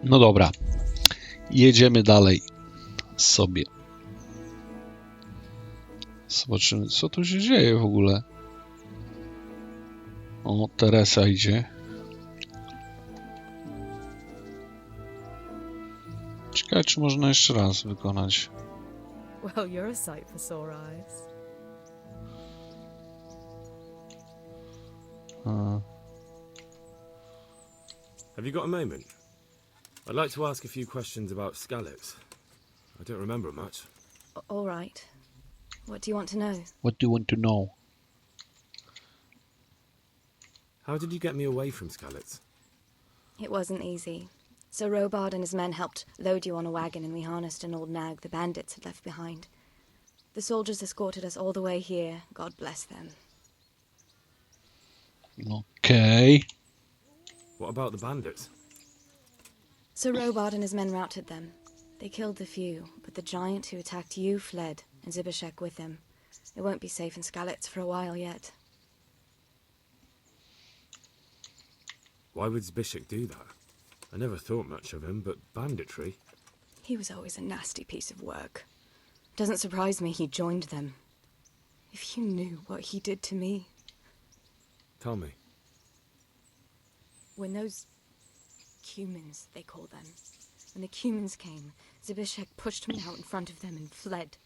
No dobra, jedziemy dalej sobie. Zobaczymy, co tu się dzieje w ogóle. O, Teresa idzie. Ciekawe, czy można jeszcze raz wykonać. Well, you're a sight for sore eyes. Have you got a moment? I'd like to ask a few questions about Skalitz. I don't remember much. All right. What do you want to know? What do you want to know? How did you get me away from Skalitz? It wasn't easy. Sir Robard and his men helped load you on a wagon and we harnessed an old nag the bandits had left behind. The soldiers escorted us all the way here. God bless them. Okay. What about the bandits? Sir Robard and his men routed them. They killed the few, but the giant who attacked you fled, and Zibishek with him. It won't be safe in Skalitz for a while yet. Why would Zbyszek do that? I never thought much of him, but banditry? He was always a nasty piece of work. Doesn't surprise me he joined them. If you knew what he did to me. Tell me. When those cumins, they call them, when the cumins came, Zibishek pushed me out in front of them and fled.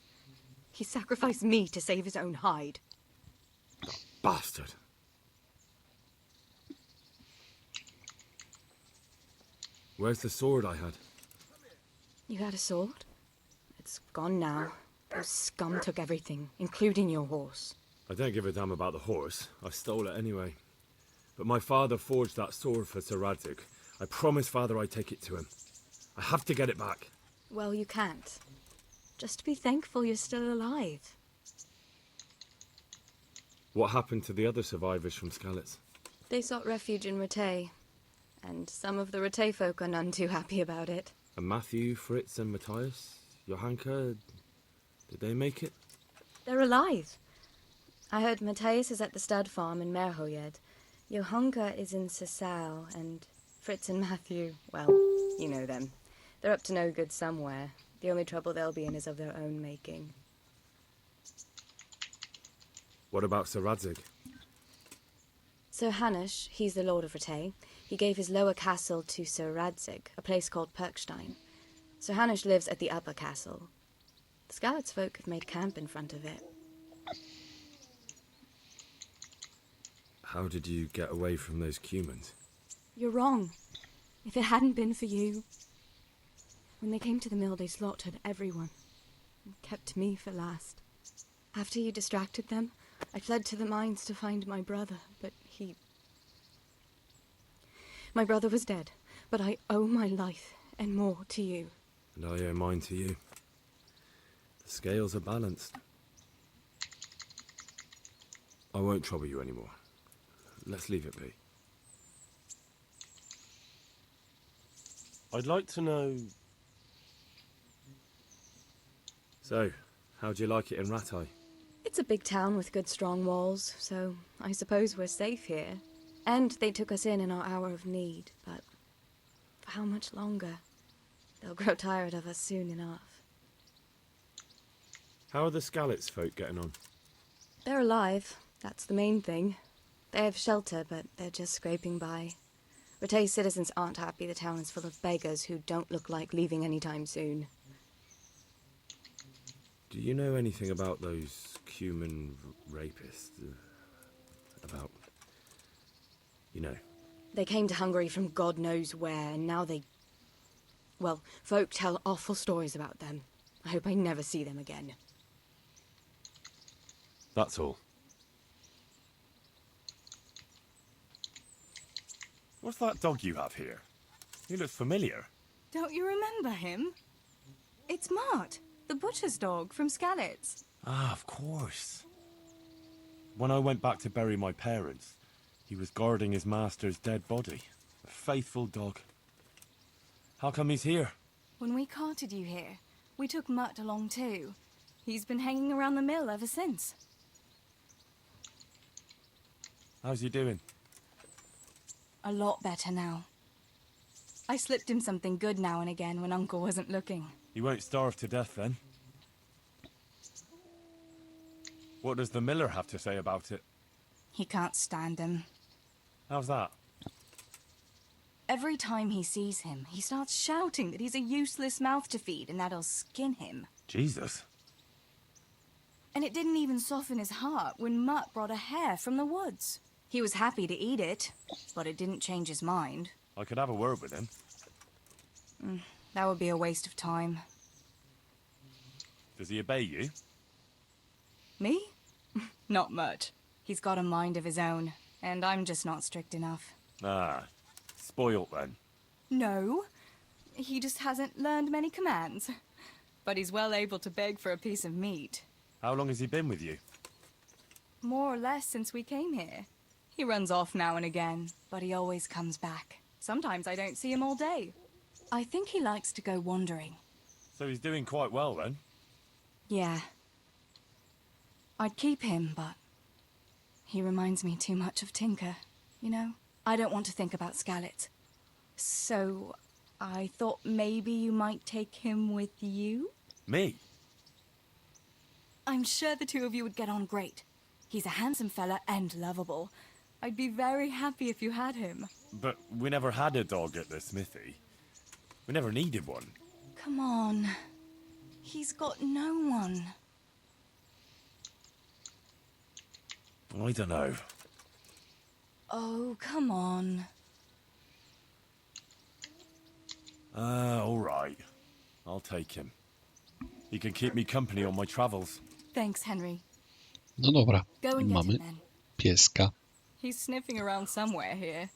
He sacrificed me to save his own hide. Bastard! Where's the sword I had? You had a sword? It's gone now. Those scum took everything, including your horse. I don't give a damn about the horse. I stole it anyway. But my father forged that sword for Sir Radzig. I promised father I'd take it to him. I have to get it back. Well, you can't. Just be thankful you're still alive. What happened to the other survivors from Skalitz? They sought refuge in Rataye, and some of the Rataye folk are none too happy about it. And Matthew, Fritz and Matthias? Johanka? Did they make it? They're alive. I heard Matthias is at the stud farm in Merhoyed. Johanka is in Sasau, and Fritz and Matthew, well, you know them. They're up to no good somewhere. The only trouble they'll be in is of their own making. What about Sir Radzig? Sir Hanush, he's the Lord of Rataye. He gave his lower castle to Sir Radzig, a place called Perkstein. Sir Hanush lives at the upper castle. The Skalitz folk have made camp in front of it. How did you get away from those cumins? You're wrong. If it hadn't been for you... When they came to the mill, they slaughtered everyone. And kept me for last. After you distracted them, I fled to the mines to find my brother, but he... My brother was dead, but I owe my life and more to you. And I owe mine to you. The scales are balanced. I won't trouble you anymore. Let's leave it be. I'd like to know... So, how'd you like it in Rataye? It's a big town with good strong walls, so I suppose we're safe here. And they took us in our hour of need, but for how much longer? They'll grow tired of us soon enough. How are the Skalitz folk getting on? They're alive, that's the main thing. They have shelter, but they're just scraping by. Rataye citizens aren't happy the town is full of beggars who don't look like leaving anytime soon. Do you know anything about those cumin rapists? About... you know. They came to Hungary from God knows where, and now they... Well, folk tell awful stories about them. I hope I never see them again. That's all. What's that dog you have here? He looks familiar. Don't you remember him? It's Mart, the butcher's dog from Skalitz. Ah, of course. When I went back to bury my parents, he was guarding his master's dead body. A faithful dog. How come he's here? When we carted you here, we took Mutt along too. He's been hanging around the mill ever since. How's he doing? A lot better now. I slipped him something good now and again when Uncle wasn't looking. He won't starve to death then. What does the miller have to say about it? He can't stand him. How's that? Every time he sees him, he starts shouting that he's a useless mouth to feed and that'll skin him. Jesus. And it didn't even soften his heart when Mutt brought a hare from the woods. He was happy to eat it, but it didn't change his mind. I could have a word with him. That would be a waste of time. Does he obey you? Me? Not much. He's got a mind of his own, and I'm just not strict enough. Ah, spoilt then. No, he just hasn't learned many commands. But he's well able to beg for a piece of meat. How long has he been with you? More or less since we came here. He runs off now and again, but he always comes back. Sometimes I don't see him all day. I think he likes to go wandering. So he's doing quite well then? Yeah. I'd keep him, but he reminds me too much of Tinker, you know? I don't want to think about Skalllet. So I thought maybe you might take him with you? Me? I'm sure the two of you would get on great. He's a handsome fella and lovable. I'd be very happy if you had him. But we never had a dog at the smithy. We never needed one. Come on. He's got no one. I don't know. Oh, come on. All right. I'll take him. He can keep me company on my travels. Thanks, Henry. No dobra, Go and get mamy him then. pieska. He's sniffing around somewhere here.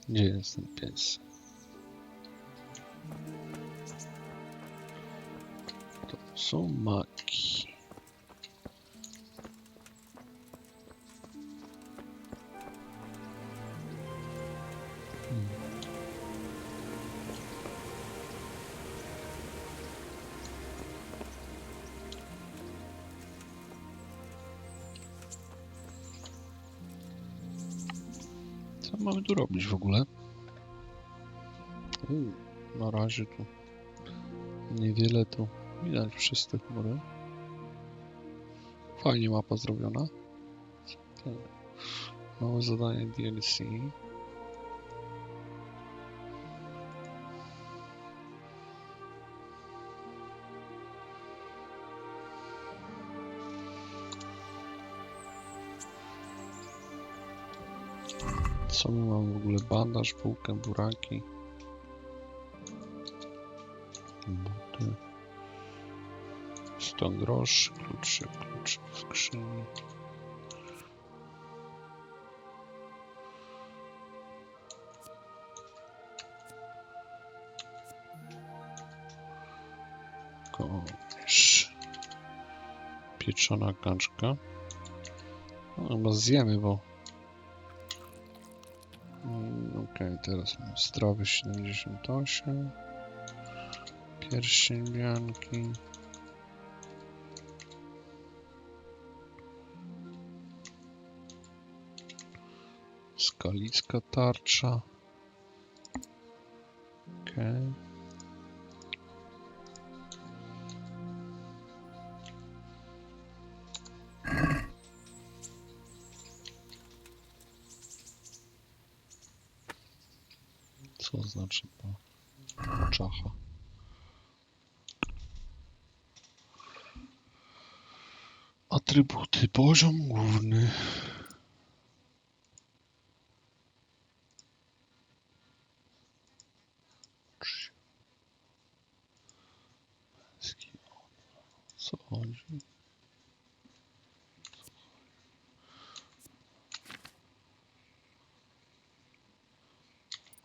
Gdzie jest ten pies? To są maki. Co mamy tu robić w ogóle? Na razie tu niewiele tu widać przez te chmury. Fajnie mapa zrobiona. Małe zadanie DLC. Co my mamy w ogóle? Bandaż, bułkę, buraki. Buty. 100 groszy, klucze w skrzyni. Kołnierz. Pieczona kaczka. No, chyba zjemy, bo... Okej, teraz mamy zdrowie 78. Pierścień bianki. Skalicka tarcza. Okej. Co znaczy to? Czacha. Atrybuty. Poziom główny. Co chodzi?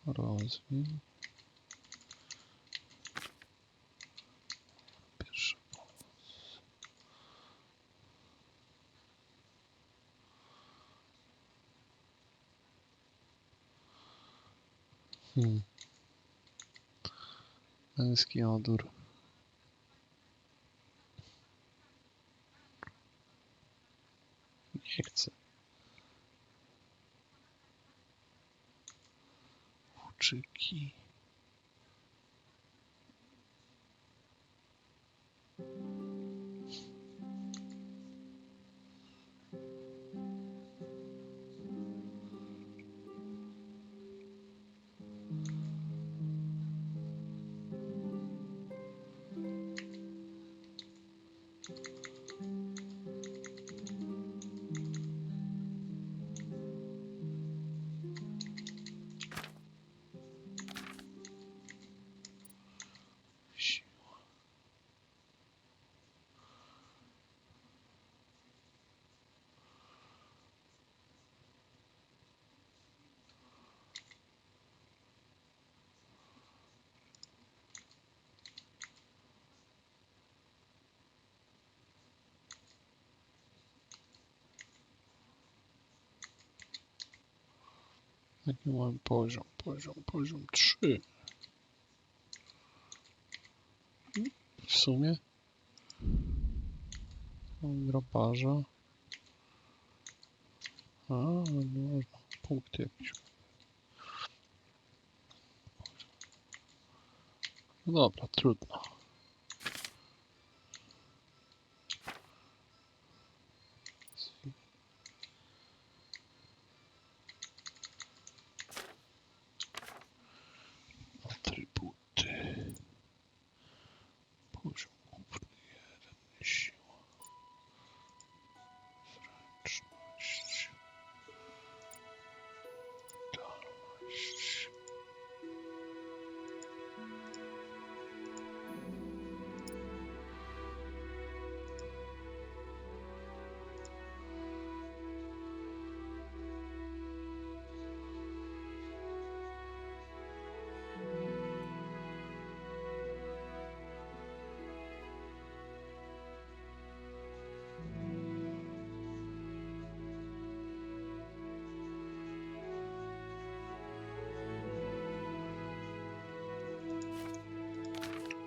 Rozwój. Pierwsza pomoc. Męski odór. Nie chcę. kluczyki. Jaki mamy poziom? Poziom 3. W sumie mam grabarza. A, nie można. Punkt jakiś. No dobra, trudno. Atrybuty. Poziom główny 1. Siła. Zręczność. Wydolność.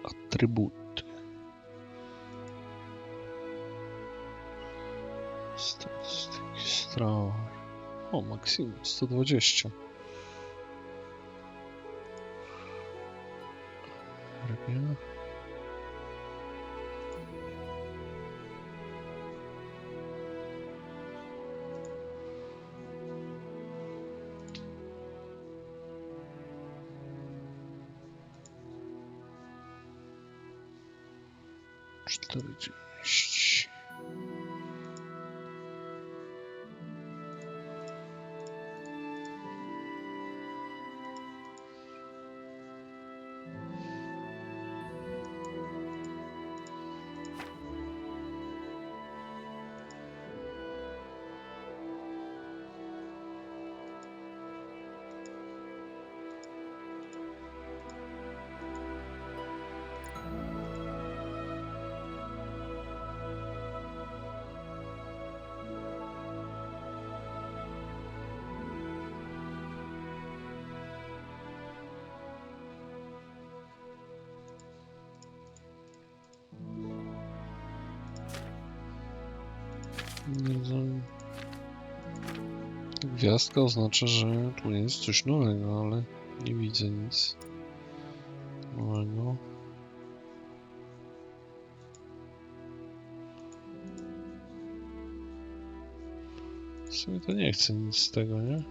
Atrybuty. Statystyki strała. O, maksimum 120. Energia. Czterdzieści. Gwiazdka oznacza, że tu jest coś nowego, ale nie widzę nic nowego. W sumie to nie chcę nic z tego, nie?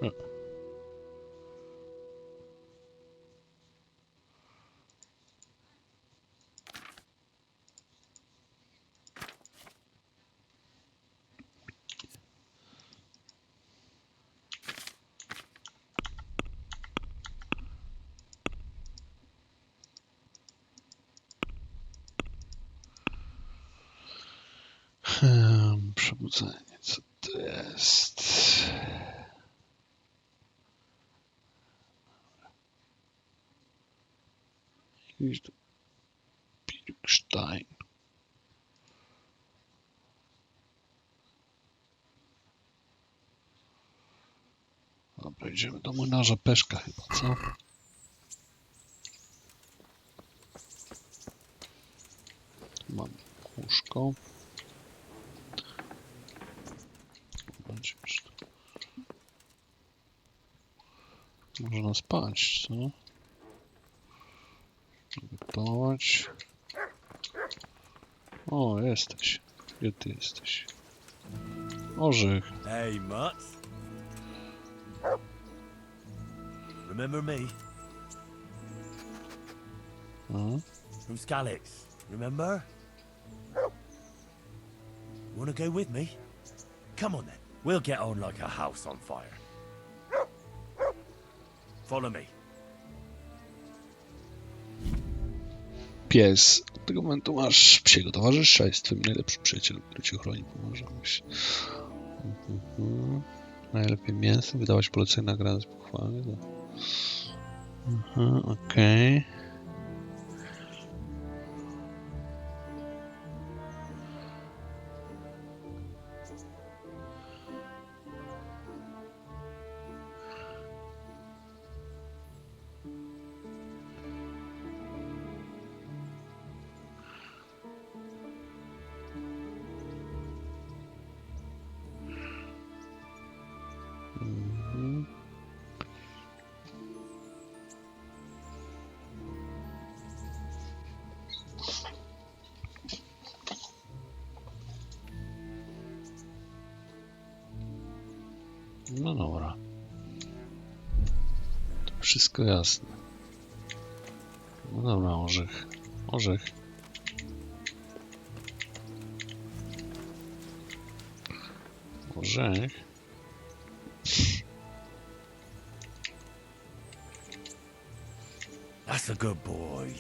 No. Przebudzenie, co to jest? Jakiś tu Pilkstein. Dobra, idziemy do młynarza Peszka chyba, co? Mam łóżko. już to. Można spać, co? Gotować. O, jesteś. Gdzie ty jesteś? Orzech. Hey, Mutts. Remember me? A? From Skalix, remember? Wanna go with me? Come on then. We'll get on like a house on fire. Follow me. Pies. Od tego momentu masz psiego towarzysza. Jest twoim najlepszym przyjacielem, który cię chroni, pomoże. Najlepiej mięso. Wydawać polecenia nagrane z pochwały. Okej. No dobra. To wszystko jasne. No dobra, orzech. Orzech. Orzech. That's a good boy.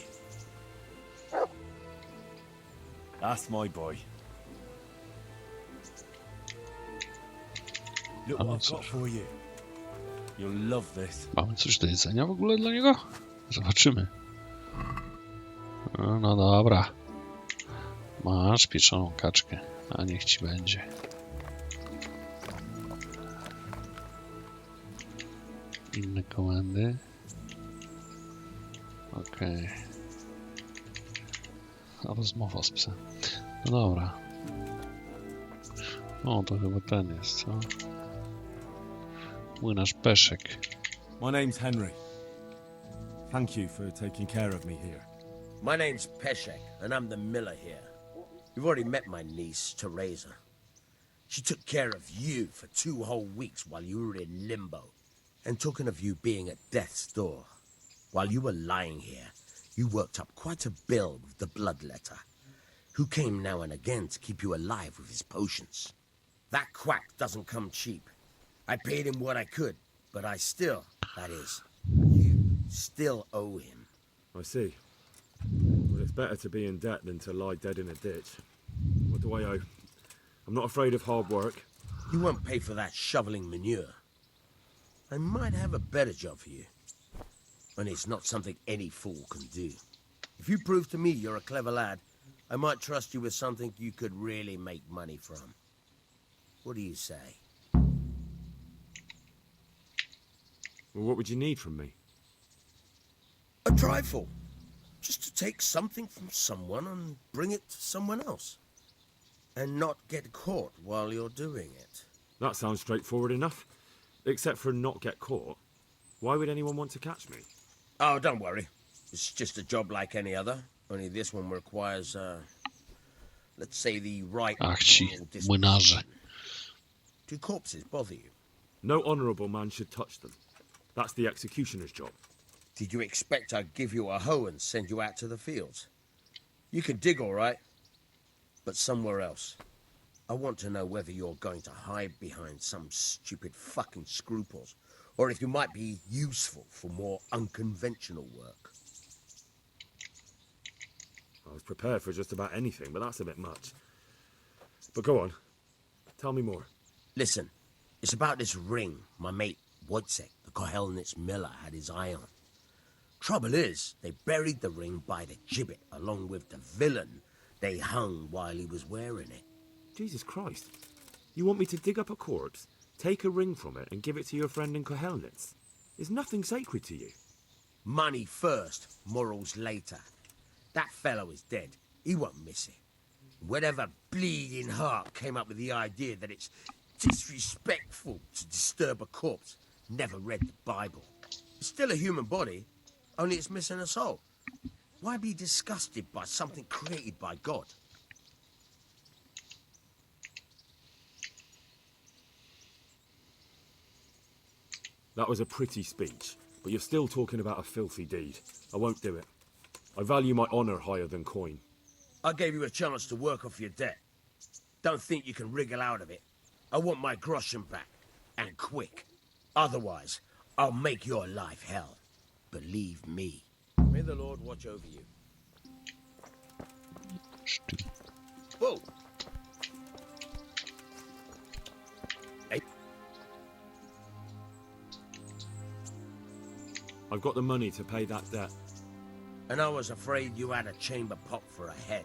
That's my boy. Look what I've got for you. You'll love this. Mamy coś do jedzenia w ogóle dla niego? Zobaczymy. No dobra. Masz pieczoną kaczkę, a niech ci będzie. Inne komendy. Okej. Rozmowa z psem. No dobra. O, to chyba ten jest, co? Młynarz Peszek. My name's Henry. Thank you for taking care of me here. My name's Peshek, and I'm the miller here. You've already met my niece, Teresa. She took care of you for 2 whole weeks while you were in limbo. And talking of you being at death's door, while you were lying here, you worked up quite a bill with the bloodletter, who came now and again to keep you alive with his potions. That quack doesn't come cheap. I paid him what I could, but I still, that is, you still owe him. I see. Well, it's better to be in debt than to lie dead in a ditch. What do I owe? I'm not afraid of hard work. You won't pay for that shoveling manure. I might have a better job for you. And it's not something any fool can do. If you prove to me you're a clever lad, I might trust you with something you could really make money from. What do you say? Well, what would you need from me? A trifle. Just to take something from someone and bring it to someone else. And not get caught while you're doing it. That sounds straightforward enough. Except for not get caught. Why would anyone want to catch me? Oh, don't worry. It's just a job like any other. Only this one requires, let's say the right... Ach ci moral disposition. młynarze. Do corpses bother you? No honourable man should touch them. That's the executioner's job. Did you expect I'd give you a hoe and send you out to the fields? You can dig all right, but somewhere else. I want to know whether you're going to hide behind some stupid fucking scruples, or if you might be useful for more unconventional work. I was prepared for just about anything, but that's a bit much. But go on. Tell me more. Listen, it's about this ring my mate Wojciech, the Kohelnitz miller, had his eye on. Trouble is, they buried the ring by the gibbet along with the villain they hung while he was wearing it. Jesus Christ. You want me to dig up a corpse, take a ring from it, and give it to your friend in Kohelnitz? Is nothing sacred to you? Money first, morals later. That fellow is dead. He won't miss it. Whatever bleeding heart came up with the idea that it's Disrespectful to disturb a corpse. Never read the Bible. It's still a human body, only it's missing a soul. Why be disgusted by something created by God? That was a pretty speech, but you're still talking about a filthy deed. I won't do it. I value my honor higher than coin. I gave you a chance to work off your debt. Don't think you can wriggle out of it. I want my groschen back, and quick. Otherwise, I'll make your life hell. Believe me. May the Lord watch over you. Whoa! Hey. I've got the money to pay that debt. And I was afraid you had a chamber pot for a head.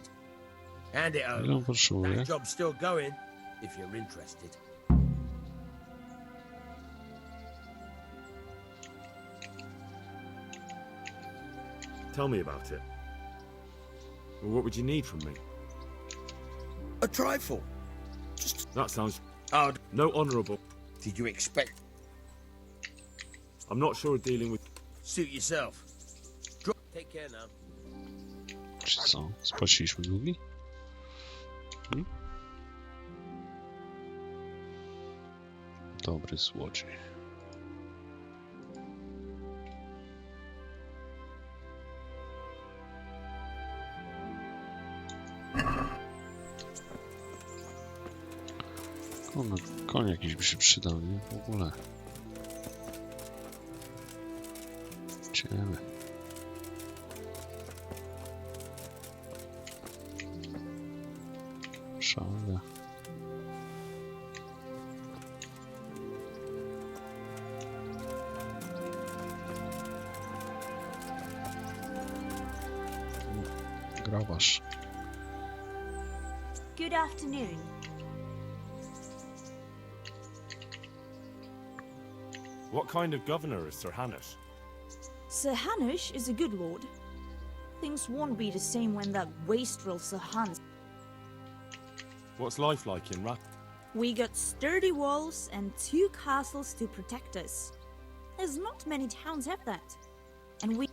Hand it Ile on over. potrzebuje? That job's still going, if you're interested. Tell me about it. Well, what would you need from me? A trifle. That sounds... Oh, No honourable. did you expect? I'm not sure dealing with... Suit yourself. Take care now. Czy co? Spłaciliśmy długi? Dobry złodziej. Koń jakiś by się przydał, nie? W ogóle. Idziemy. Szalę. Grabarz. Good afternoon. What kind of governor is Sir Hanush? Sir Hanush is a good lord. Things won't be the same when that wastrel Sir Hans. What's life like in Rat? We got sturdy walls and 2 castles to protect us. There's not many towns have that. And we...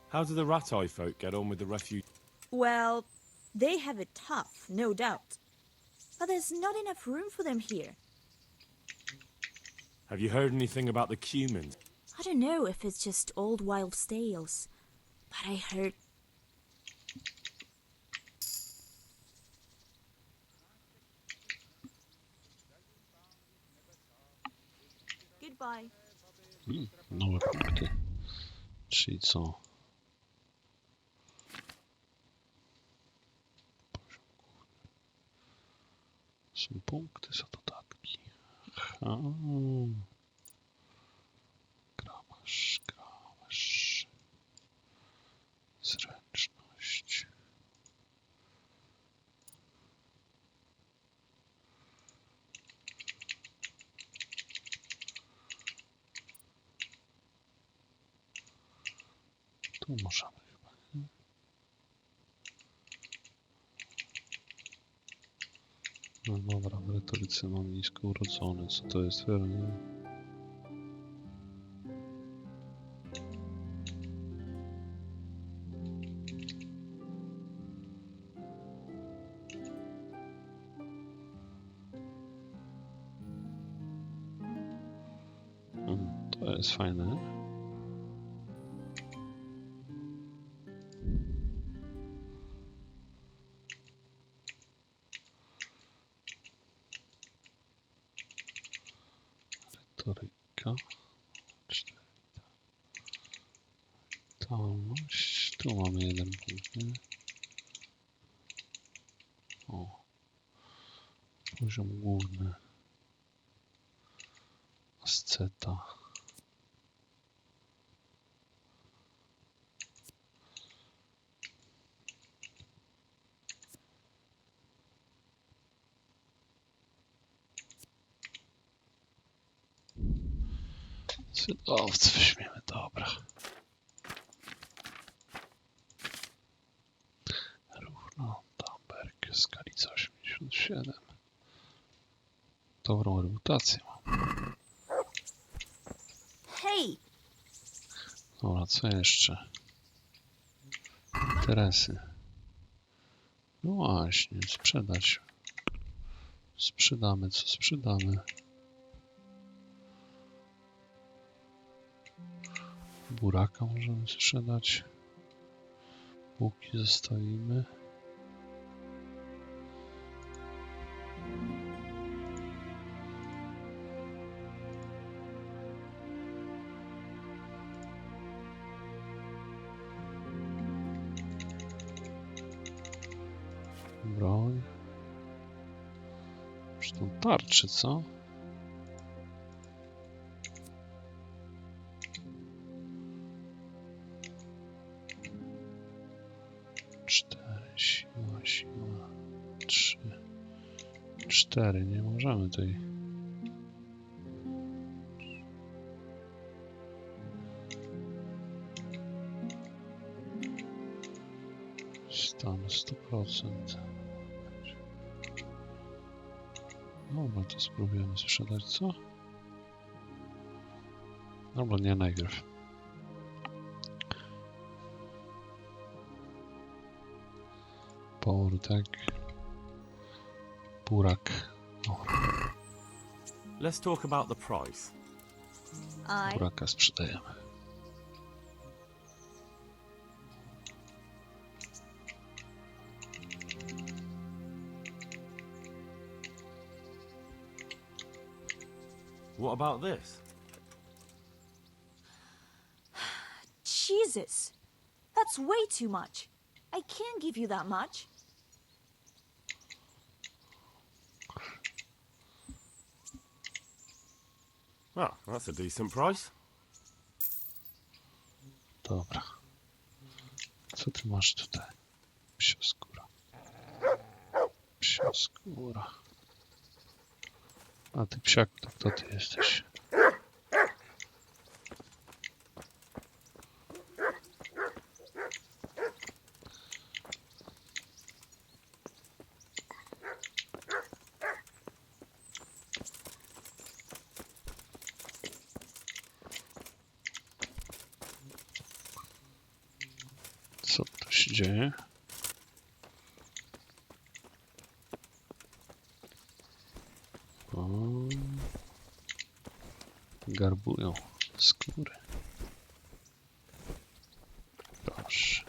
How do the Rataye folk get on with the refuge? well, they have it tough, no doubt. But there's not enough room for them here. Have you heard anything about the Cumans? I don't know if it's just old wild tales, but I heard... Goodbye. Nowe punkty. Czyli co? Są punkty, są dodatki. Aha. Grabarz. Zręczność. Tu możemy chyba, nie? No dobra, w retoryce mam nisko urodzony. Co to jest? To jest fajne. Retoryka. Czytelność. Tu mamy 1 punkt, nie? O. Poziom główny. Asceta. Cydowcy weźmiemy, dobra. Równo, Tamberg, skalica 87. dobrą reputację. Hey! Dobra, co jeszcze? Interesy. No właśnie, sprzedać. Sprzedamy, co sprzedamy. Buraka możemy sprzedać. Łuki zostawimy. Broń. Czy to tarczy, co? Cztery, siła. 3. 4, nie możemy tej. Stan 100%. Dobra, to spróbujemy sprzedać, co? Albo nie najpierw. Powrótek. Burak. O, Let's talk about the price. I buraka sprzedajemy. What about this? Jesus! That's way too much. I can't give you that much. Well, that's a decent price. Dobra. Co ty masz tutaj? Psia skóra. Psia skóra. A ty psiaku, to kto ty jesteś? Co tu się dzieje? O, garbują skóry. Proszę.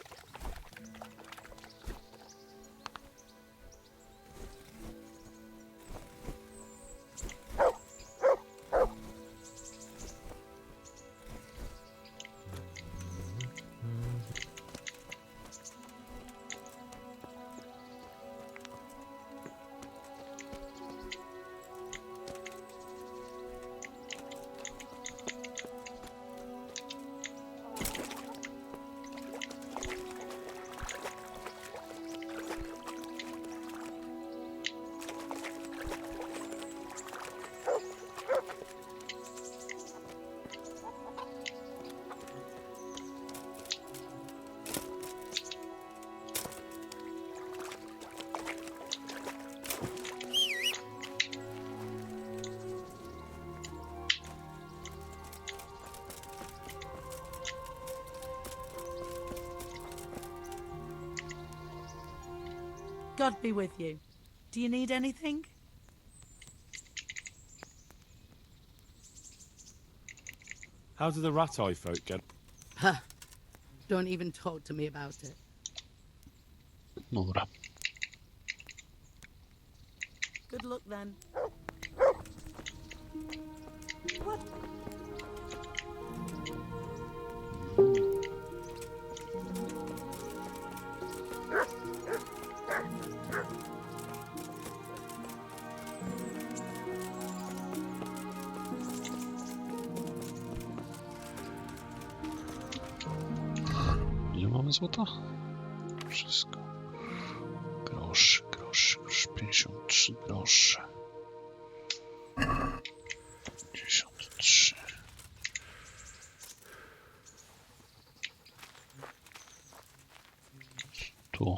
God be with you. Do you need anything? How do the Rataye folk get? Huh. Don't even talk to me about it. Dobra. Good luck then. What? Ile mamy złota? Wszystko. Grosz, 53 grosze. 53. Tu.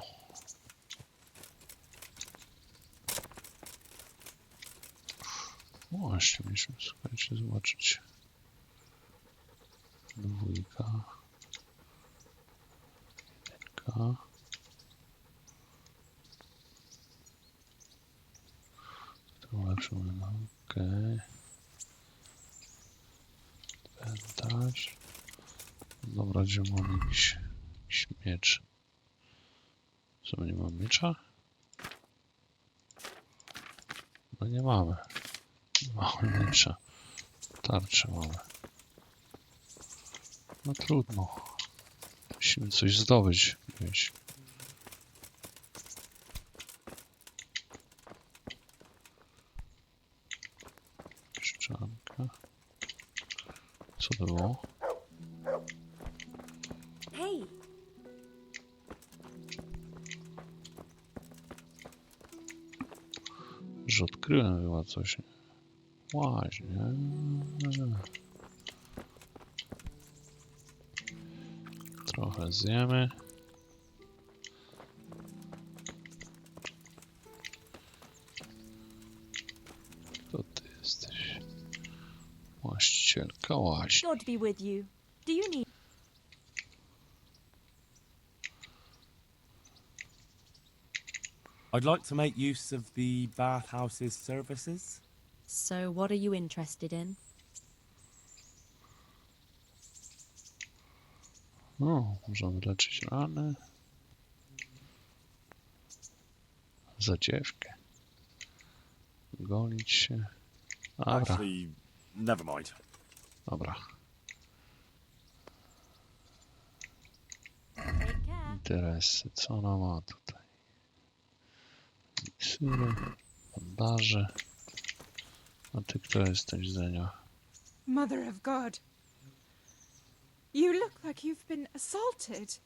Właśnie, mieliśmy, słuchajcie, zobaczyć. Dwójka. Jedynka. To lepszą mam. Okej. Pamiętasz? Dobra, gdzie mam jakiś miecz? Co, my nie mamy miecza? No nie mamy. Nie mamy miecza. Tarczę mamy. No trudno. Musimy coś zdobyć gdzieś. Szczanka. Co to było? Hey, Że odkryłem chyba coś. Właśnie. Trochę zjemy. Kto ty jesteś? Właścicielka łaźni. God be with you. Do you need... I'd like to make use of the bathhouse's services. So what are you interested in? No, możemy leczyć rany. Zadziewkę. Golić się. Dobra, Actually, never mind. dobra. Take care. Interesy. Co ona ma tutaj? Miksury, bandaże. A ty kto jesteś, Zenia? Mother of God. You look like you've been assaulted.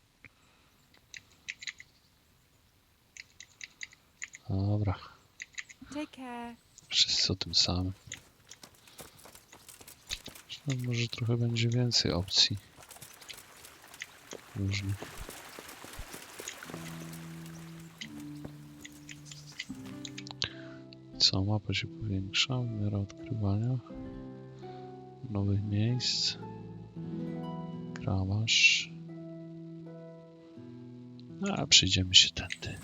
Dobra, Take care. wszyscy o tym samym. No, może trochę będzie więcej opcji różnych. Co, mapa się powiększa, miara odkrywania nowych miejsc. Kramarz. A, przyjdziemy się tędy.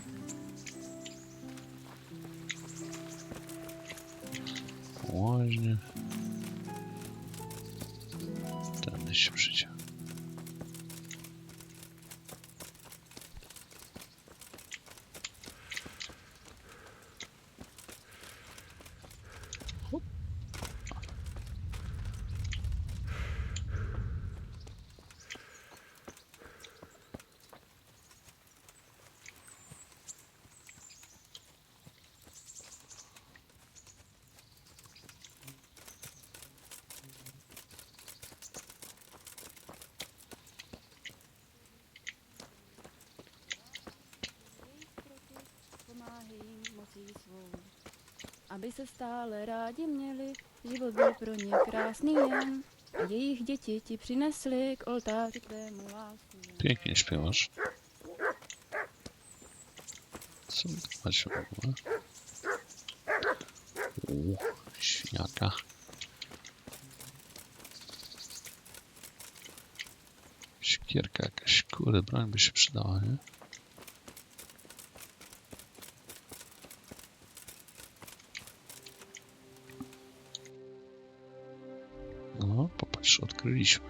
Łaźnie. Tędy się przyjdzie. Aby se stále rádi měli, život byl pro ně krásný jen. A jejich děti ti přinesli k oltáři tvému lásku. Pięknie śpiewasz. Co wy tu macie w ogóle? Świniaka. Siekierka jakaś, kurde, broń by się przydała, nie? No, popatrz, odkryliśmy.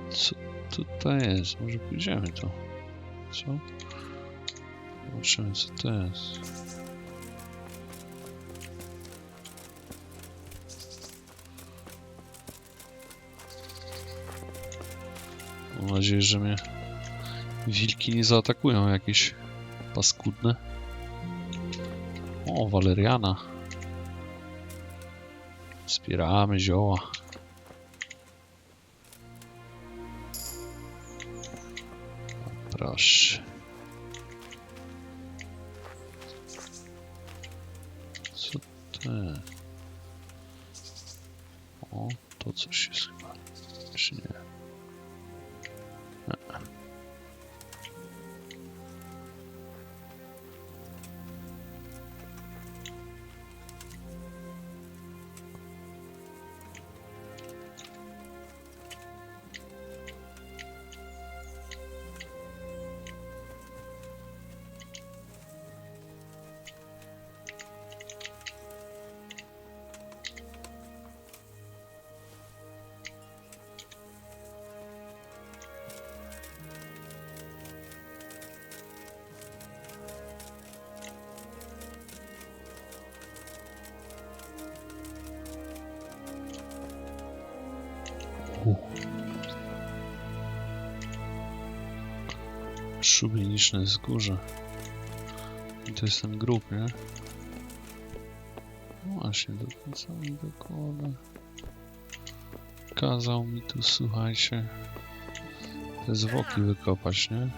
Co tutaj jest? Może pójdziemy to. Co? Zobaczymy, co to jest. Mam nadzieję, że mnie wilki nie zaatakują jakieś paskudne. O, waleriana. Zbieramy zioła. Proszę. Co to jest? O, to coś jest chyba. Czy nie? Szubieniczne wzgórze. I to jest ten grób, nie? No właśnie, do końca mi dokładnie. Kazał mi tu, słuchajcie, te zwłoki wykopać, nie?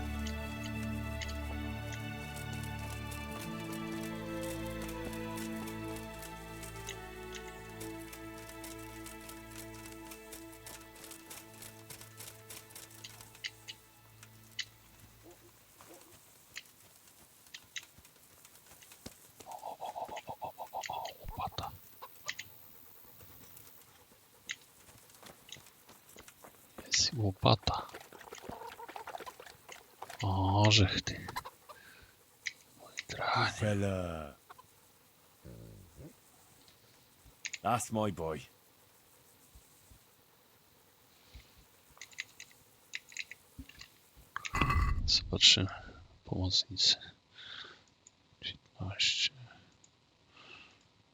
Łopata. Jest łopata. Orzech ty. Mój dranie. Fella. That's my boy. Zobaczymy. Pomocnicy. 15.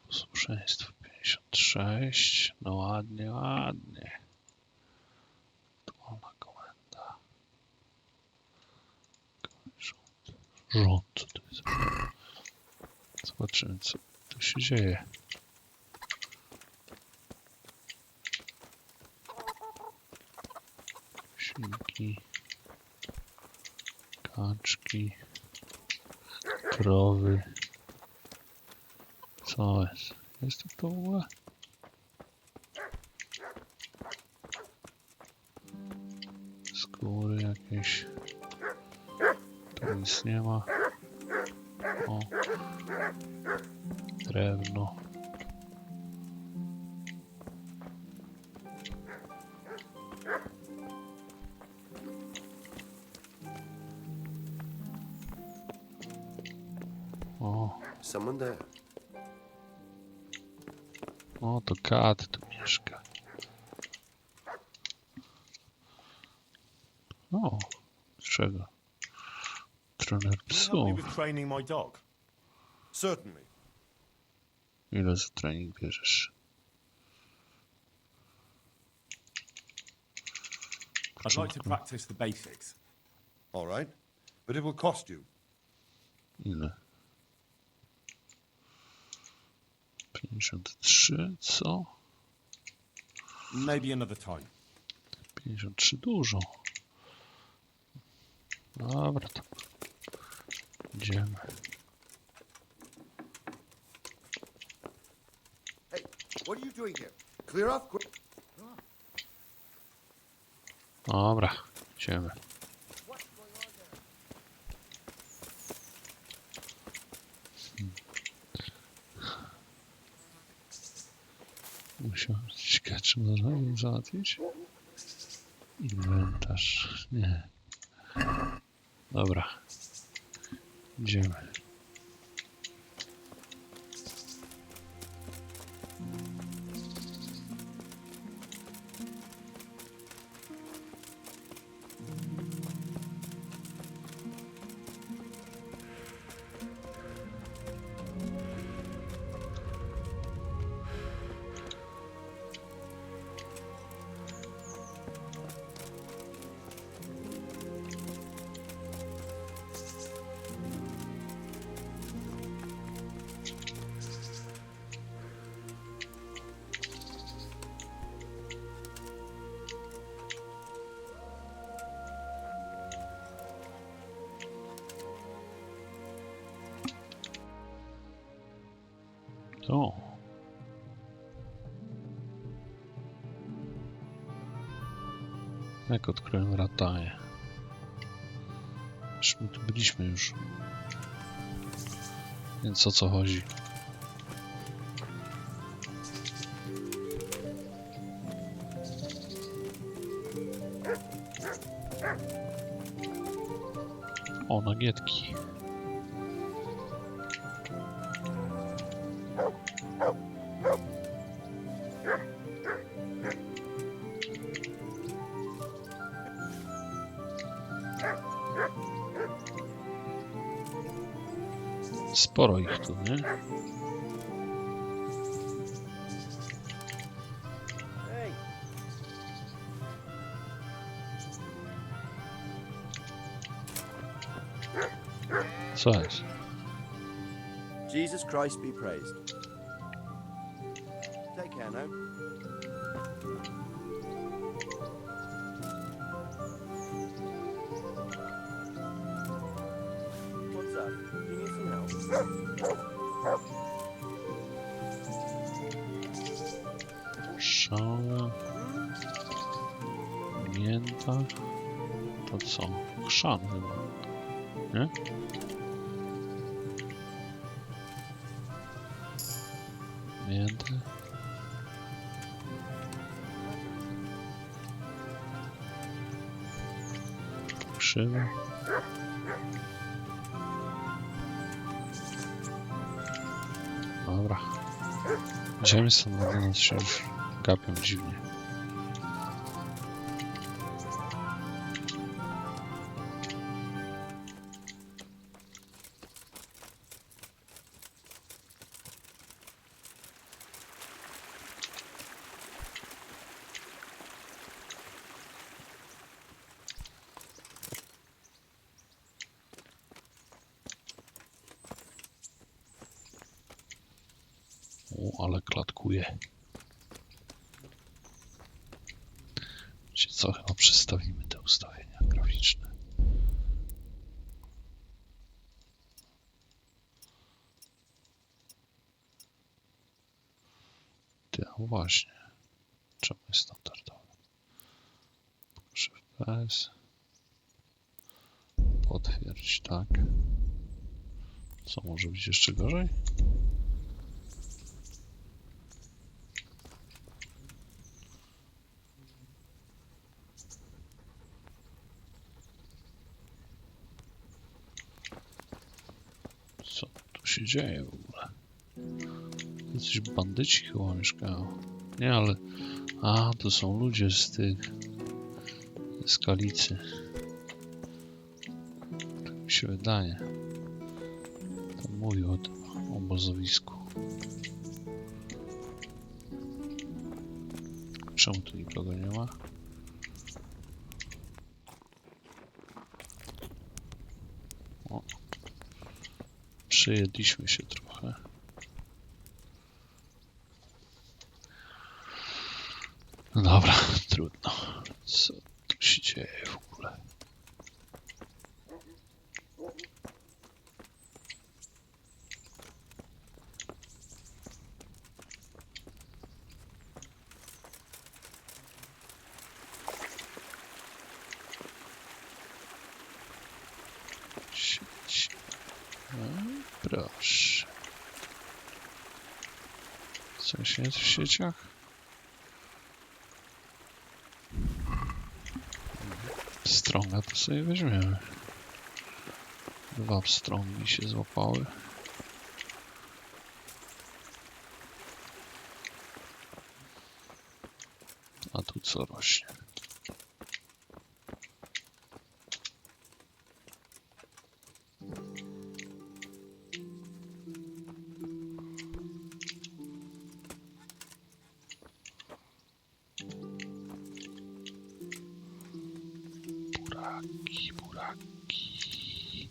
Posłuszeństwo 56. No ładnie, ładnie. Aktualna komenda. Rząd. Rząd, co to jest? Zobaczymy, co tu się dzieje. Świnki. Kaczki. Krowy. Co jest? Jest tu to w ogóle? Skóry jakieś. Tu nic nie ma. O. Drewno. O. Someone there. O, to kat tu mieszka. O, z czego? Trener Can you help me psów. with training my dog? Certainly. Ile za trening bierzesz? I'd like to practice the basics. All right. But it will cost you. Ile? 53, co? Maybe another time. 53 dużo. Dobra, to idziemy. Hey, what are you doing here? Clear off quick. Dobra, idziemy. Musiałem ciekawe, czy można ją załatwić? Inwentarz, nie. Dobra, idziemy. O. Jak odkryłem Rataje? Już my tu byliśmy już. Więc o co chodzi? O, nagietki. Sporo ich tu, nie? Co jest? Jesus Christ be praised. Take care now. What's up? You need some help? Szała. Mięta. To co? Chrzan chyba. Nie? Mięta. Krzywy. Dobra. Idziemy stąd, na nas się już gapią dziwnie. O, ale klatkuje. Wiecie co, chyba przestawimy te ustawienia graficzne. Ty, no właśnie. Czemu jest standardowy? Proszę FPS. Potwierdź, tak. Co może być jeszcze gorzej? Co tu się dzieje w ogóle? Jacyś bandyci chyba mieszkają. Nie, ale... A, to są ludzie z tych... z Kalicy. Tak mi się wydaje. To mówił o tym obozowisku. Czemu tu nikogo nie ma? O. Przejedliśmy się trochę. No dobra, trudno. Co tu się dzieje w ogóle? Sieć. No, proszę. Coś jest w sieciach? Stronga to sobie weźmiemy. 2 pstrągi się złapały. A tu co rośnie? Buraki, buraki.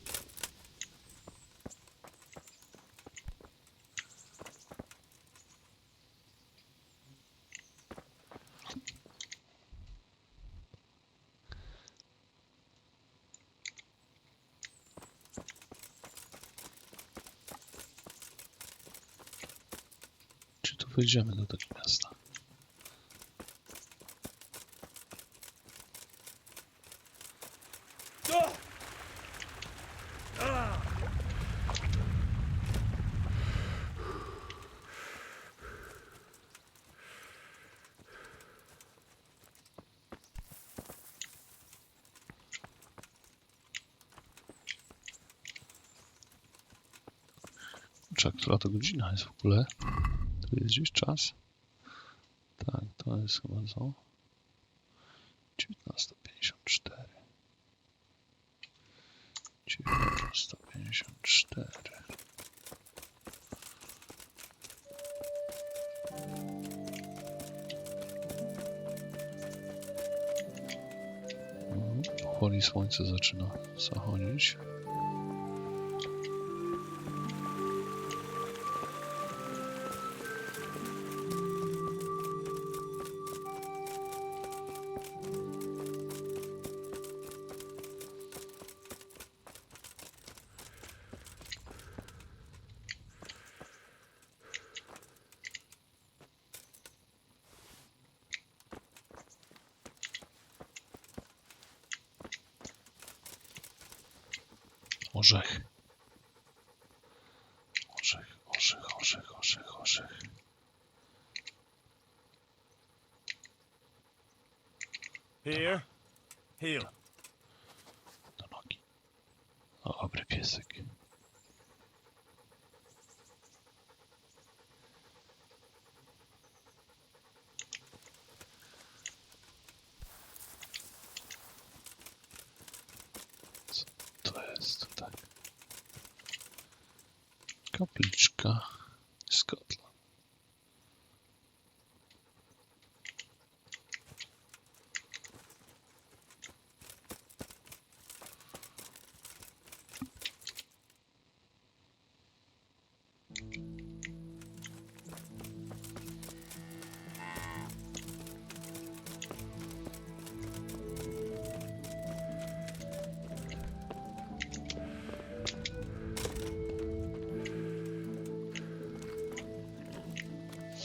Czy tu wejdziemy do tego miasta? Czy która to godzina jest w ogóle? Tu jest gdzieś czas? Tak, to jest chyba co? 19:54. 19:54. Powoli słońce zaczyna zachodzić. Orzech. Orzech, orzech, orzech, orzech, orzech. Here. Heel. Do nogi. O, dobry piesek. Co to jest tutaj? Kapliczka Scotland.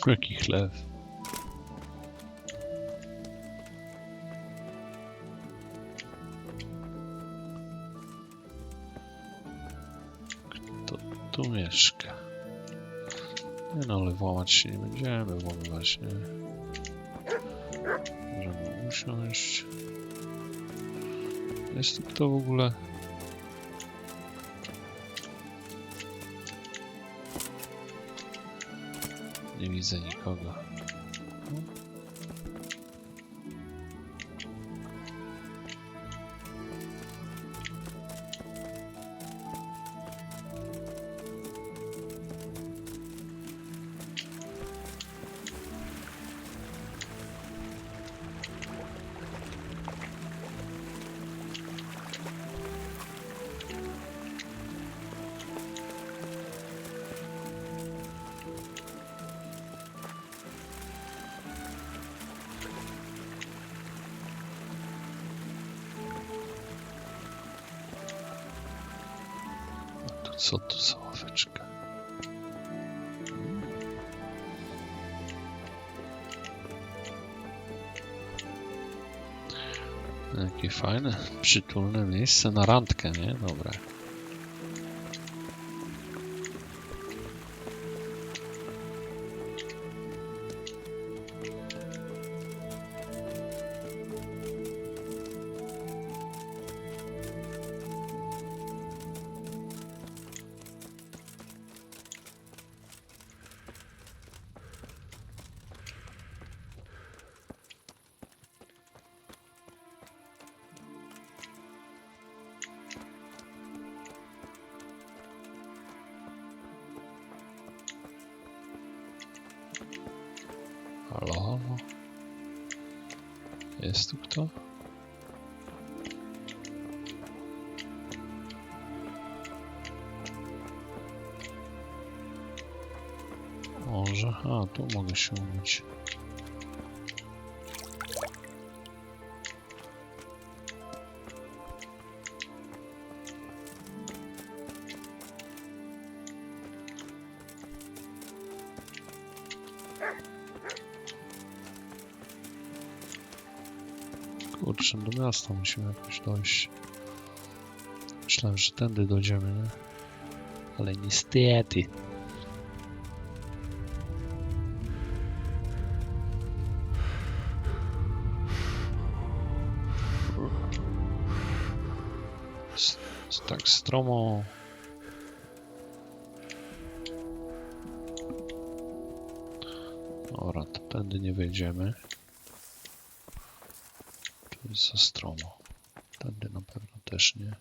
Jaki chlew. Kto tu mieszka? Nie no, ale włamać się nie będziemy włamywać, nie? Możemy usiąść. Jest tu kto w ogóle? Nie widzę nikogo. Co to za ławeczka? Jakie fajne, przytulne miejsce na randkę, nie? Dobra. Halo, halo. Jest tu kto? Może, a tu mogę się umyć. Kurczę, do miasta musimy jakoś dojść. Myślałem, że tędy dojdziemy, nie? Ale niestety. Jest tak stromo. Dobra, to tędy nie wejdziemy. Tu jest za stromo. Tędy na pewno też nie.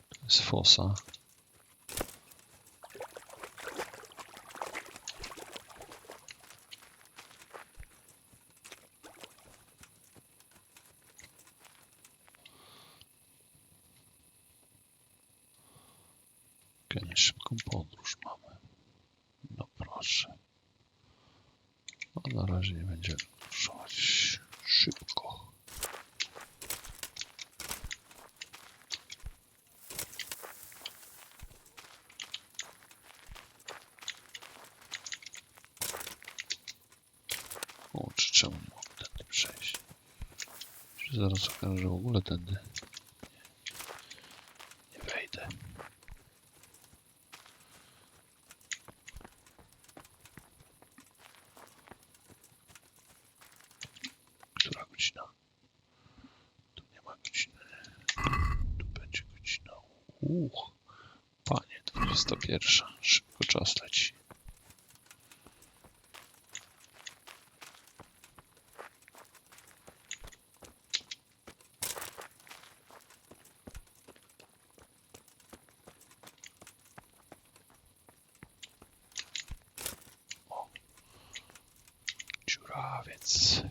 To jest fosa. proszę. A na razie nie będziemy ruszować szybko. O, czy czemu nie mogę tędy przejść? Czy zaraz okaże, że w ogóle tędy nie wejdę. Która godzina? Tu nie ma godziny. Tu będzie godzina. Panie, 21. Szybko czas leci. O, dziurawiec.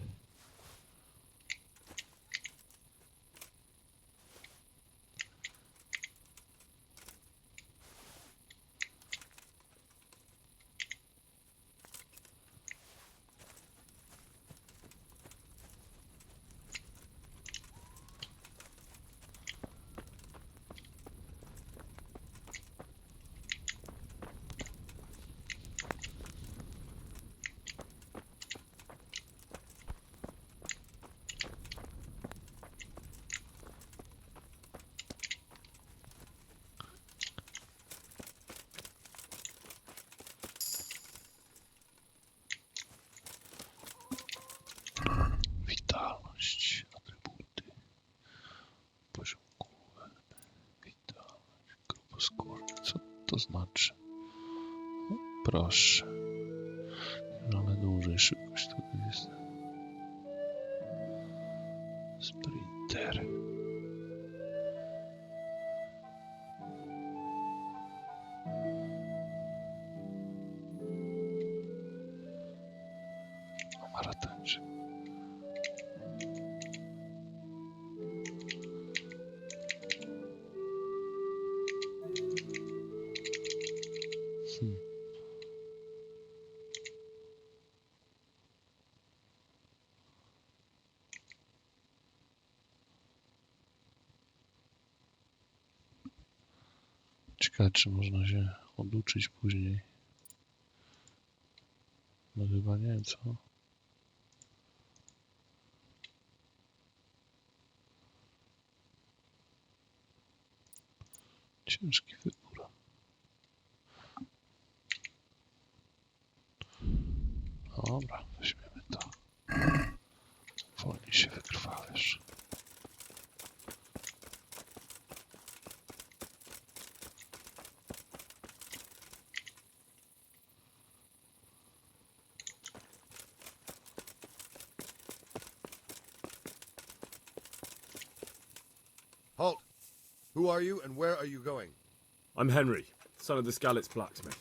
Witalność, atrybuty, poziom głowy, witalność, gruboskórny. Co to znaczy? No, proszę. Ale dłużej szybkość to jest. Sprinter. Maratańczyk. Ciekawe, czy można się oduczyć później. No chyba nie, co? Ciężki wybór. Dobra, weźmiemy to. Wolniej się wykrwawiasz. Halt! Who are you and where are you going? I'm Henry, son of the Skalitz blacksmith.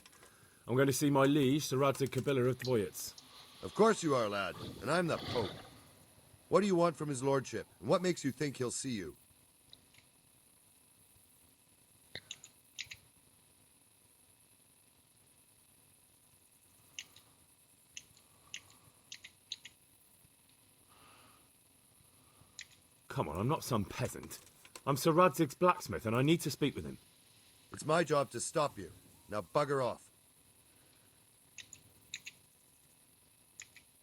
I'm going to see my liege, Sir Radzig Kabila of Dvoyets. Of course you are, lad, and I'm the Pope. What do you want from his lordship, and what makes you think he'll see you? Come on, I'm not some peasant. I'm Sir Radzig's blacksmith, and I need to speak with him. It's my job to stop you. Now bugger off.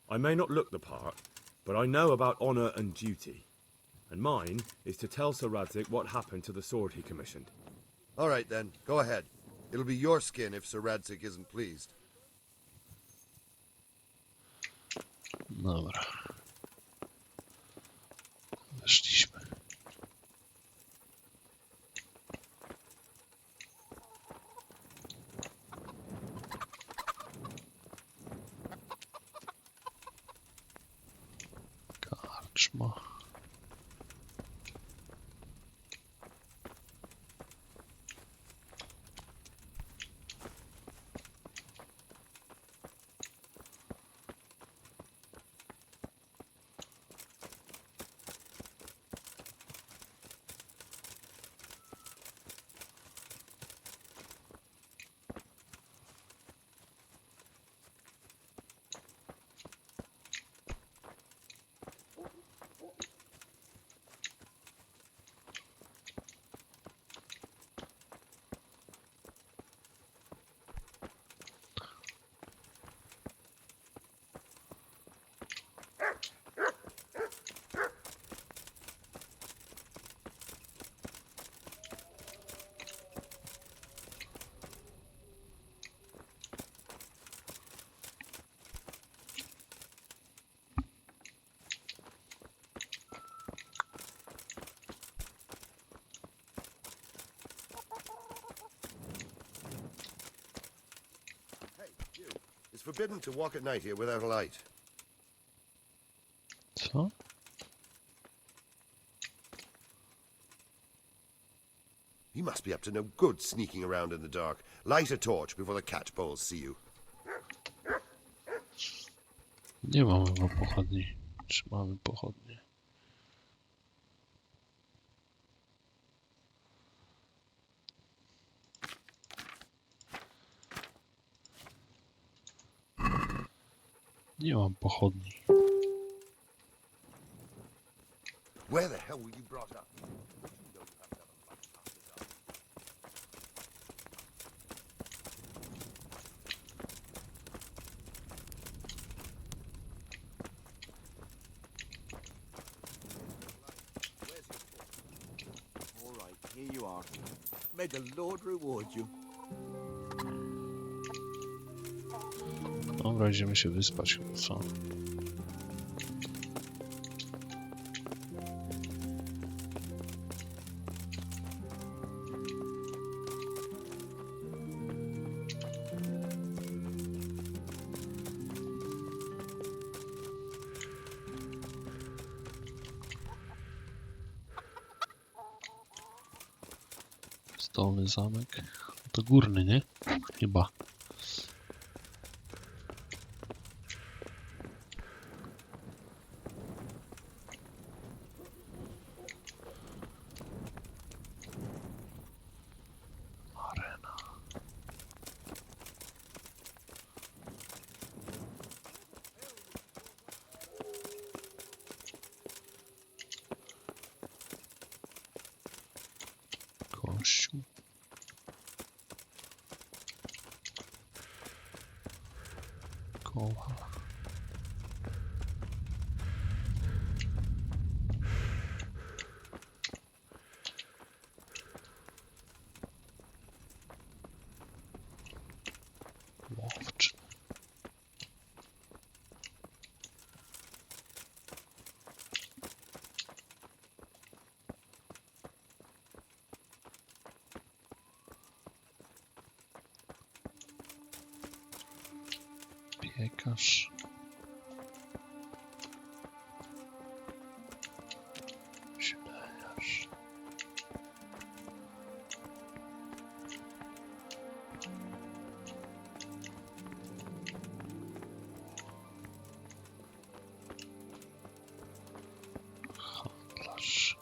I may not look the part, but I know about honour and duty. And mine is to tell Sir Radzig what happened to the sword he commissioned. All right, then. Go ahead. It'll be your skin if Sir Radzig isn't pleased. Dobra. Weszliśmy. Karczma. It's forbidden to walk at night here without a light. Co? You must be up to no good sneaking around in the dark. Light a torch before the catchpoles see you. Nie mamy chyba pochodni. Czy mamy pochodnie? Nie mam pochodni. Where the hell were you brought up? All right, here you are. May the Lord reward you. Dobra, idziemy się wyspać chyba, co? Dolny zamek. To górny, nie? Chyba. Arena. Kościół. Koła. Łowczy. Piekarz. Śledziarz. Handlarz.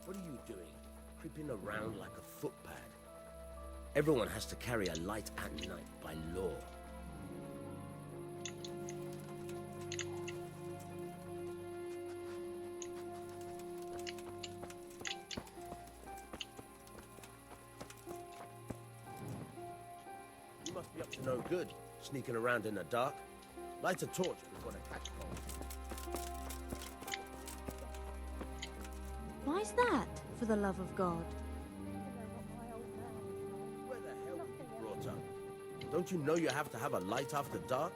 What are you doing? Creeping around like a footpad. Everyone has to carry a light at night by law. You must be up to no good, sneaking around in the dark. Light a torch before the catchpole. Why's that, for the love of God? Where the hell were you brought up? Don't you know you have to have a light after dark?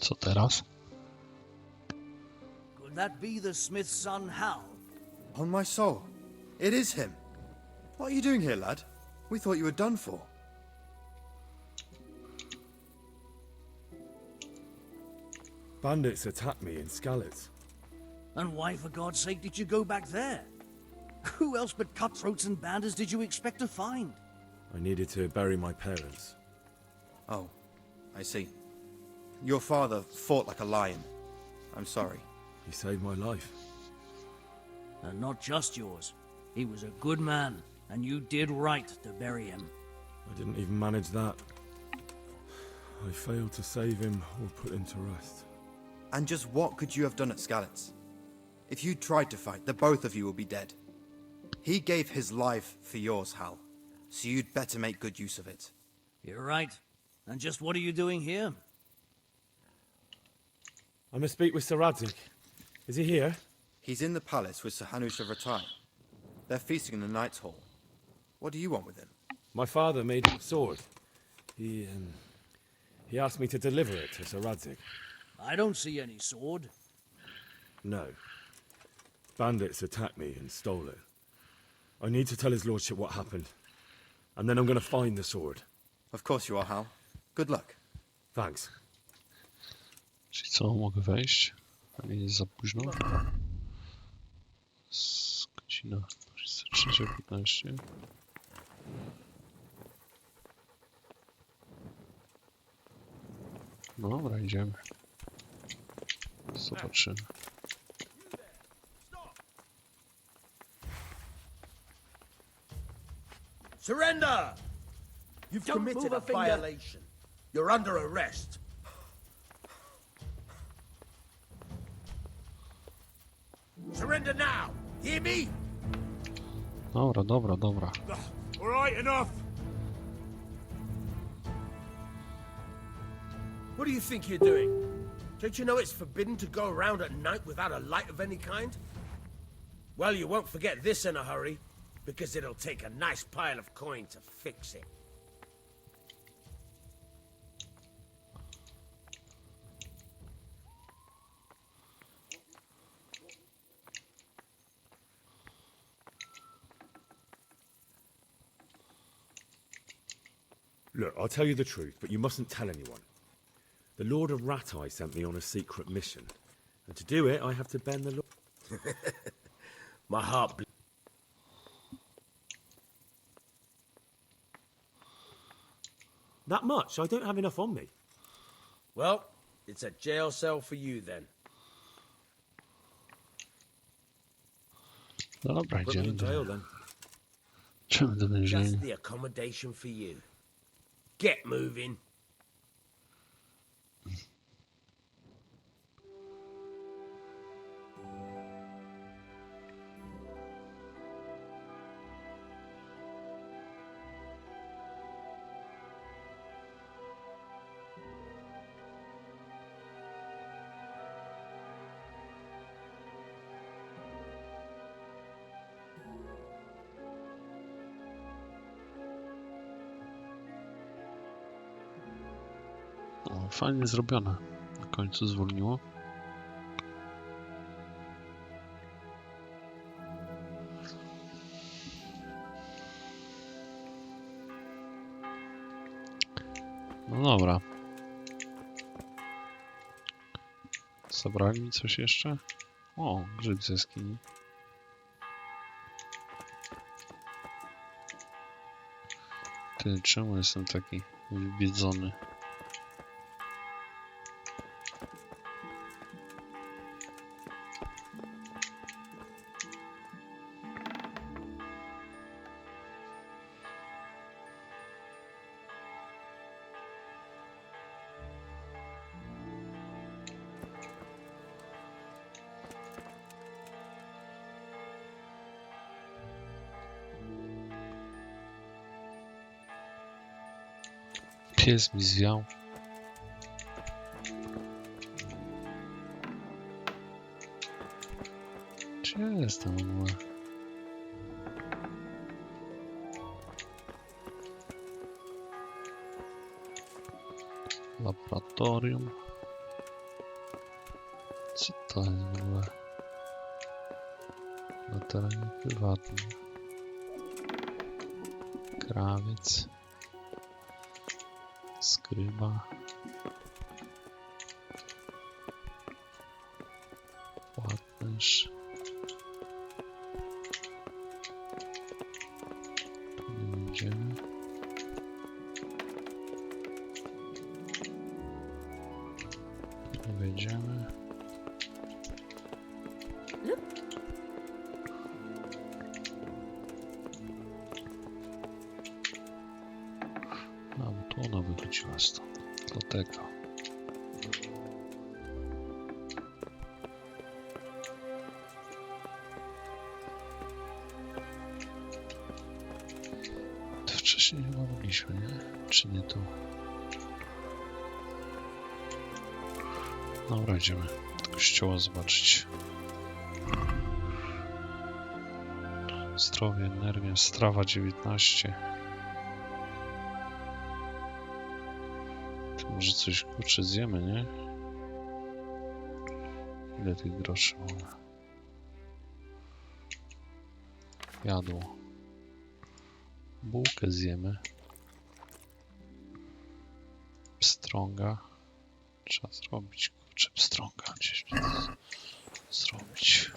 Co teraz? Could that be the smith's son, Hal? On my soul, it is him. What are you doing here, lad? We thought you were done for. Bandits attacked me in Skalitz. And why, for God's sake, did you go back there? Who else but cutthroats and bandits did you expect to find? I needed to bury my parents. Oh, I see. Your father fought like a lion. I'm sorry. He saved my life. And not just yours. He was a good man, and you did right to bury him. I didn't even manage that. I failed to save him or put him to rest. And just what could you have done at Skalitz? If you tried to fight, the both of you will be dead. He gave his life for yours, Hal. So you'd better make good use of it. You're right. And just what are you doing here? I must speak with Sir Radzig. Is he here? He's in the palace with Sir Hanush of Rataye. They're feasting in the Knight's Hall. What do you want with him? My father made him a sword. He asked me to deliver it to Sir Radzig. I don't see any sword. No. Bandits attacked me and stole it. I need to tell his lordship what happened. And then I'm going to find the sword. Of course you are, Hal. Good luck. Thanks. Czyli co, mogę wejść? A nie jest za późno? Z godzina 23:15. No dobra, idziemy. Zobaczymy. Surrender! You've Don't committed move a a finger. violation. You're under arrest. Surrender now! Hear me? Dobra, dobra, dobra. All right, enough! What do you think you're doing? Don't you know it's forbidden to go around at night without a light of any kind? Well, you won't forget this in a hurry, because it'll take a nice pile of coin to fix it. Look, I'll tell you the truth, but you mustn't tell anyone. The Lord of Rataye sent me on a secret mission. And to do it, I have to bend the law. My heart That much? I don't have enough on me. Well, it's a jail cell for you then. Dobra, Put me idziemy in jail do... then. Idziemy do więzienia. Just the accommodation for you. Get moving. O, fajnie zrobione. Na końcu zwolniło. No dobra. Zabrali mi coś jeszcze? O, grzyb z jaskini. Ty, czemu jestem taki wybiedzony? Pies mi zwiał. Gdzie jestem w ogóle? Laboratorium. Co to jest w ogóle? Na terenie prywatnym. Krawiec. Skryba. Płatnerz. Tu nie będziemy. Tu nie wejdziemy. To ona wychodziła stąd. Dlatego. To wcześniej nie mogliśmy, nie? Czy nie tu? Dobra, idziemy do kościoła zobaczyć. Zdrowie, energia, strawa 19. To może coś kurczę zjemy, nie? Ile tych groszy mamy? Jadło. Bułkę zjemy. Pstrąga. Trzeba zrobić, kurczę, pstrąga gdzieś zrobić.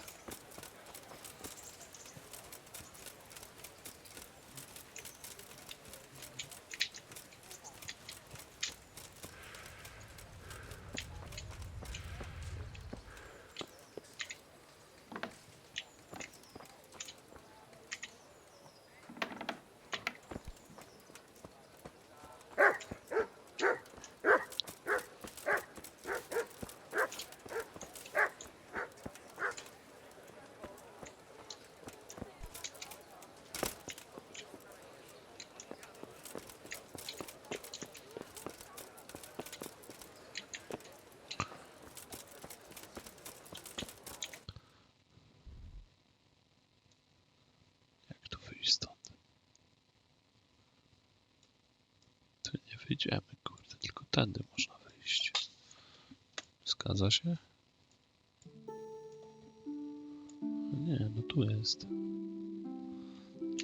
Wyjdziemy, kurde, tylko tędy można wyjść. Zgadza się? Nie, no tu jest.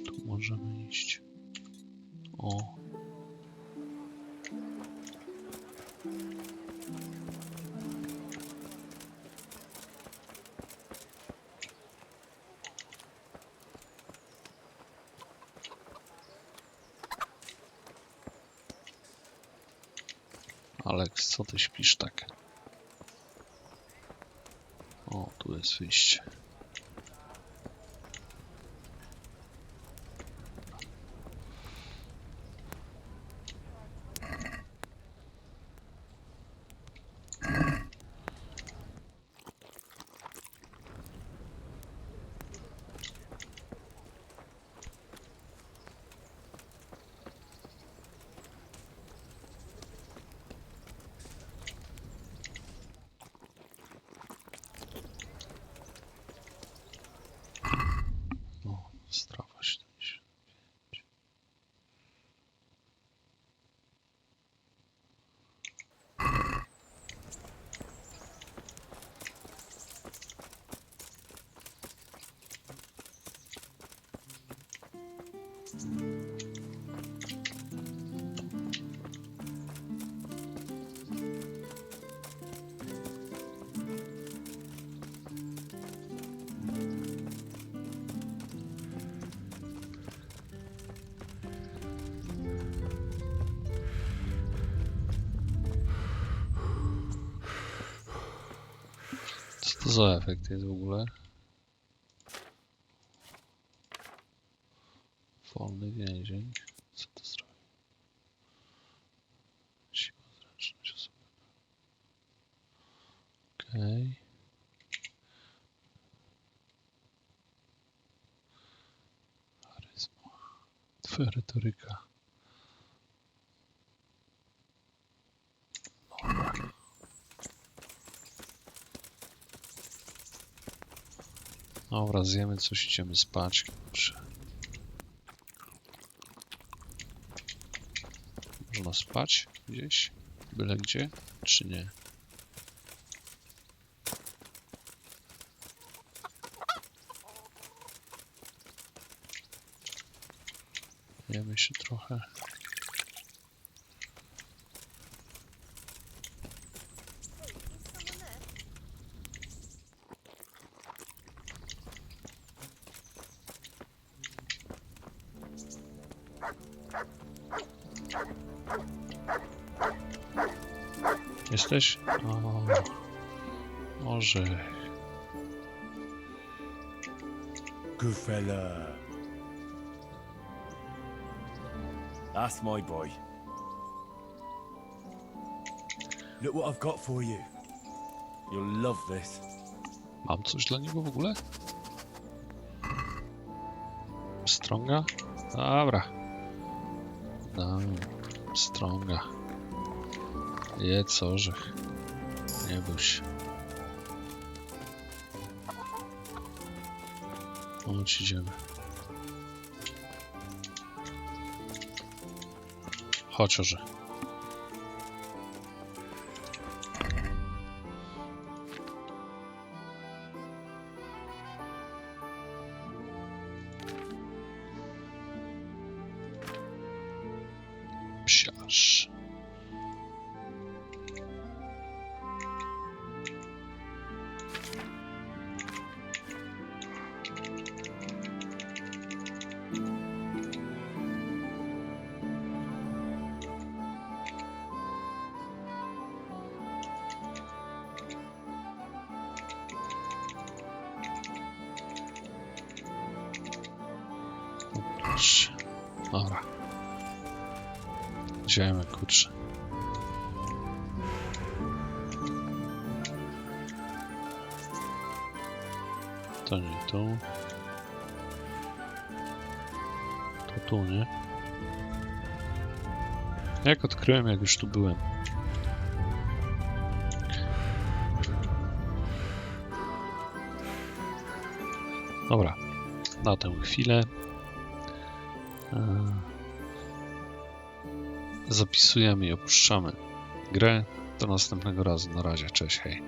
Tu możemy iść. O. Aleks, co ty śpisz tak? O, tu jest wyjście. Strawa 75. Co to za efekt jest w ogóle? Wolny więzień. Co to zrobi? Siła, zręczność osoby. Okej. Charyzma. Twoja retoryka. Dobra. Dobra, zjemy coś, idziemy spać. Kurczę. Można spać gdzieś? Byle gdzie? Czy nie? Jemy się trochę. Jesteś? O, może. Good fella. That's my boy. Look what I've got for you. You'll love this. Mam coś dla niego w ogóle? Stronga? Dobra. Dam stronga. Jedz orzech. Nie bój się. Chodź, idziemy. Chodź, orzech. Psiarz. Dobra. Idziemy, kurczę. To nie tu. To tu, nie? Jak odkryłem, jak już tu byłem. Dobra. Na tę chwilę zapisujemy i opuszczamy grę. Do następnego razu. Na razie. Cześć, hej.